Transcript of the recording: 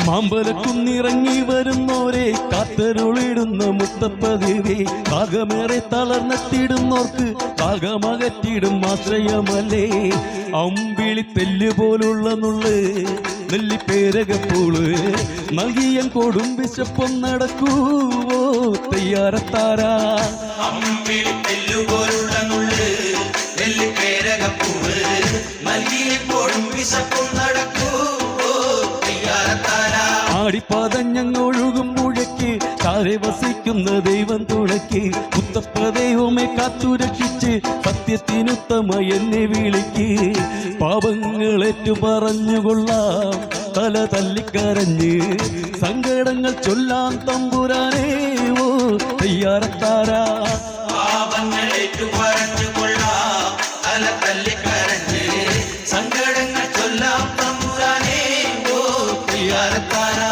മാമ്പലക്കുന്നിറങ്ങി വരുന്നോരെ കാത്തരുളിടുന്ന മുത്തപ്പദേവി കാകമേറെ തളർന്നെത്തിടുന്നോർക്ക് കാകമകറ്റിടും ആശ്രയമല്ലേ അമ്പിളി തെല്ല് പോലുള്ള നുള്ള് നെല്ലിപ്പേരകപ്പൂള് നൽകിയ കൊടും വിശപ്പം നടക്കൂവോ തയ്യാറത്താരാ അമ്പിളി തെല്ലുപോലുള്ള നുള്ള് നെല്ലിപ്പേരകപ്പൂള് നൽകിയ കൊടും വിശപ്പം നടക്കൂവോ തയ്യാറത്താരാ ആടിപ്പാതഞ്ഞൊഴുകും മുഴയ്ക്ക് താരെ വസിക്കുന്ന ദൈവം തുണയ്ക്ക് മുത്തപ്പദൈവമേ കാത്തുരക്ഷിച്ച് സത്യത്തിനുത്തമ എന്നെ വിളിക്ക് പാപങ്ങളേറ്റു പറഞ്ഞുകൊള്ളാം തല തല്ലിക്കരഞ്ഞ് സങ്കടങ്ങൾ ചൊല്ലാൻ തമ്പുരാനേ ഓ തയ്യാറത്താരാ പാപങ്ങളേറ്റു പറഞ്ഞുകൊള്ളാം തല തല്ലിക്കരഞ്ഞ് സങ്കടങ്ങൾ ചൊല്ലാം തമ്പുരാനേ ഓ തയ്യാറത്താരാ